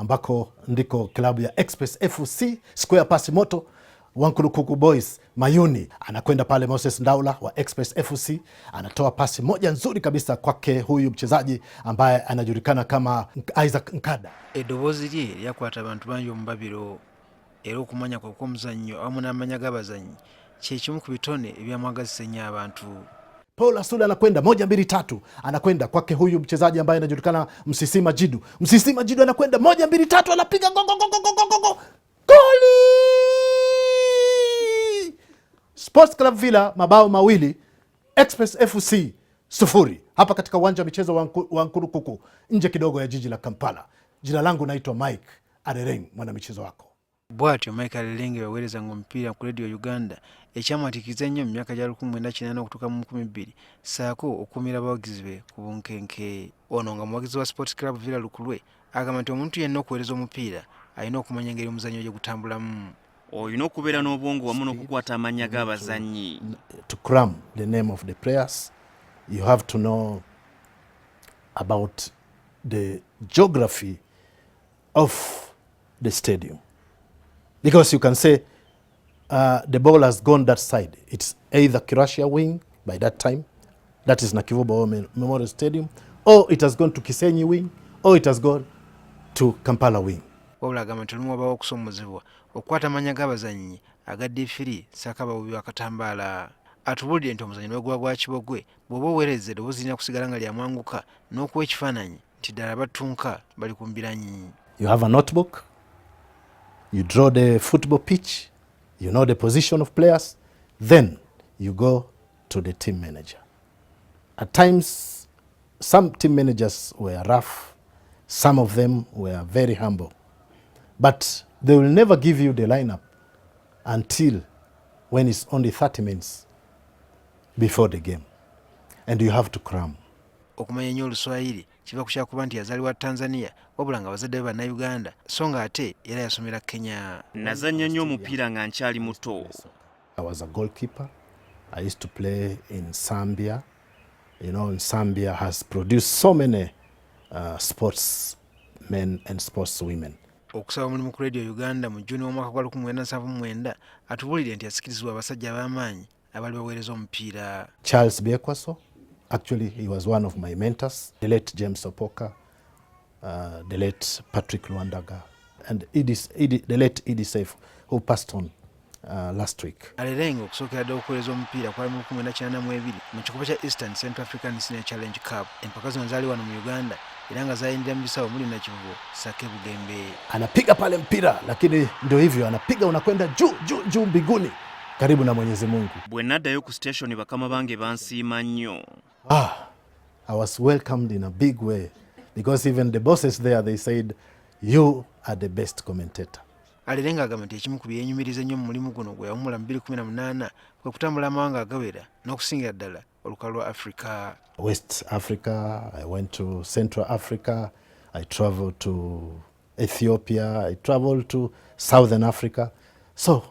ambako ndiko klabu ya Express FC Square pasi moto Wankulukuku Boys Mayuni anakwenda pale. Moses Ndaula wa Express FC anatoa pasi moja nzuri kabisa kwake huyu mchezaji ambaye anajulikana kama Isaac Nkada. Eddoboozi lye lyakwata abantu bangi omubabiro era okumanya kw'omuzannyo awamu n'amanya g'abazannyi kye kimu ku bitone ebyamwagazisa ennyo abantu. Paul Asula anakwenda 1-2-3, anakwenda kwake huyu mchezaji ambaye anajulikana Msisima Jidu. Msisima Jidu anakwenda 1-2-3, anapiga goli! Sports Club Villa mabao mawili, Express FC 0 hapa katika uwanja wa michezo wa Nkurukuku nje kidogo ya jiji la Kampala. Jina langu naitwa Mike ARERENG, mwana michezo wako. Bwatyo Mike ARERENG yaweereza omupiira ku leediyo Uganda ekyamwatikiza ennyo mu myaka gya 1980 okutuuka mu 2000 saako okuumira abawagizi be ku bunkenke. Ono nga muwagizi wa Sports Club Villa Lukulwe agamba nti omuntu yenna okuweereza omupiira alina okumanya engeri omuzannyo gye gutambulamu. Olina okubeera n'obwongo wamu n'okukwata amannya g'abazannyi. To cram the name of the players, you have to know about the geography of the stadium. Because you can say the ball has gone that side. It's either Kirashia wing by that time, that is Nakivubo Memorial Stadium, or it has gone to Kisenyi wing, or it has gone to Kampala wing. Wabula agamba nti olumu wabawo okusomozebwa okukwata amanya g'abazannyi agaddifiri saka bawubi wakatambaala. Atubulidde nti omuzannyo n'oguba gwa kibogwe bw'oba oweereza eddoboozi lirina kusigala nga lyamwanguka n'okuwa ekifaananyi nti ddala battunka bali ku mbiranyi. You have a notebook, you draw the football pitch, you know the position of players, then you go to the team manager. At times, some team managers were rough, some of them were very humble, but they will never give you the lineup until when it's only 30 minutes before the game, and you have to cram. Okumanya ennyo Oluswayiri kiva ku kyakuba nti yazaalibwa Tanzania wabula nga bazadde be Bannayuganda so nga ate era yasomera Kenya. Nazannya nnyo omupiira nga nkyali muto. I was a goalkeeper. I used to play in Zambia. You know, Zambia has produced so many sportsmen and sportswomen. Okusaba omulimu ku leediyo Uganda mu Juni w'omwaka gwa 1979 atubulidde nti yasikirizibwa abasajja ab'amaanyi abali baweereza omupiira. Charles Biekwaso, actually he was one of my mentors. The late James Opoka, the late Patrick Luandaga, and the late Edie Saif, who passed on last week. ARERENG okusookera ddala okuweereza omupiira kwali mu 1982 mu kikopo kya Eastern Central African Senior Challenge Cup. Empaka zino zaali wano mu Uganda era nga zayindira mu bisawo muli Nakivubo, Sake Bugembe. Anapiga pale mpira, lakini ndio hivyo, anapiga unakwenda juu mbinguni karibu na Mwenyezi Mungu. Bwe naddayo ku station bakama bange bansiima nnyo. I was welcomed in a big way because even the bosses there, they said you are the best commentator. ARERENG agamba nti ekimu ku byenyumiriza ennyo mu mulimu guno gwe yawummula 2018 kwe kutambula amawanga agawera n'okusingira ddala olukalu lwa Africa. West Africa, I went to Central Africa, I traveled to Ethiopia, I traveled to Southern Africa. So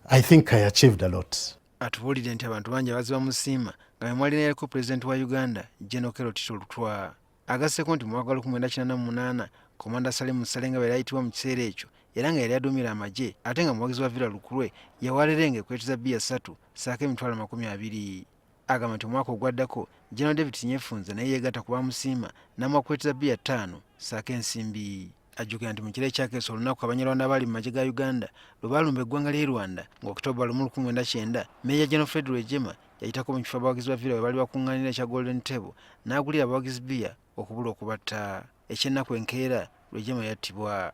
I think I achieved a lot. Atubulidde nti abantu bangi abaziba musiima nga mwali naliko Pulezidenti wa Uganda General Kero Tito Lutwa. Agasseeko nti mu mwaka gwa 1988 Komanda Salim Musalenga bwe yayitibwa mu kiseera ekyo era nga yali aduumira amagye ate nga muwagizi wa Villa Lukulwe yawa ARERENG ekwetiza bbiya 3 saako emitwalo 20. Agamba nti omwaka ogwaddako General David Nyefunze naye yeegatta ku bamusiima n'amuwa kwetiza bbiya 5 saako ensimbi. Ajjukira nti mu kiro ekyakeesa olunaku Abanyarwanda abaali mu magye ga Uganda lwe baalumba eggwanga ly'e Rwanda nga Oktoba 1999, Meeya General Fred Rwejema yayitako mu kifo abawagizi ba Villa we baali bakuŋŋaanira ekya Golden Table n'agulira abawagizi bbiya okubula okubatta. Ekyennaku enkeera Rwejema yattibwa.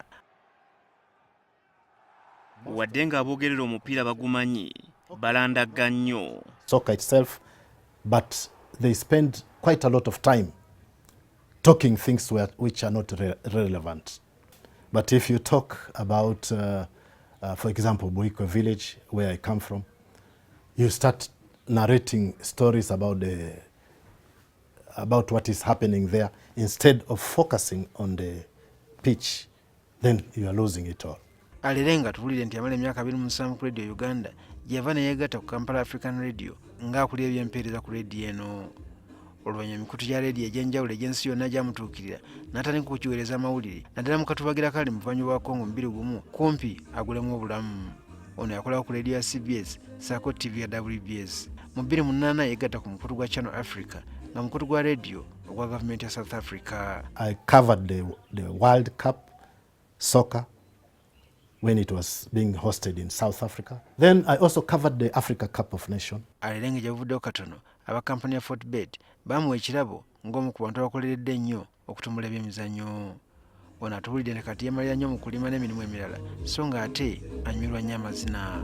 Wadde nga aboogerera omupiira bagumanyi balandagga nnyo. Soccer itself, but they spend quite a lot of time talking things which are not relevant. But if you talk about, for example, Buiko village, where I come from, you start narrating stories about what is happening there instead of focusing on the pitch, then you are losing it all. ARERENG atubulidde nti yamala emyaka 27 ku leediyo Uganda gye yava ne yeegatta ku Kampala African Radio ng'akulira eby'empeereza ku leediyo eno. oluvannyuma emikutu gya leediyo egy'enjawulo egy'ensi yonna gyamutuukirira n'atandika okukiweereza amawulire naddala mu katubagira kali mu buvanjuba bwa Congo mu 2001 kumpi agulemu obulamu. Ono yakolako ku leediyo ya CBS ssaako TV ya WBS. Mu 2008 yegatta ku mukutu gwa Channel Africa nga mukutu gwa leediyo ogwa gavumenti ya South Africa. I covered the World Cup soccer when it was being hosted in South Africa. Then I also covered the Africa Cup of Nations. ARERENG gyavuddeho katono aba kampani ya Fortbet bamuwa ekirabo ng'omu ku bantu abakoleredde ennyo okutumbula ebyemizannyo. Ono atubuulidde kati yeemalira nnyo mu kulima n'emirimu emirala so ng'ate anyumirwa nnyo amazina.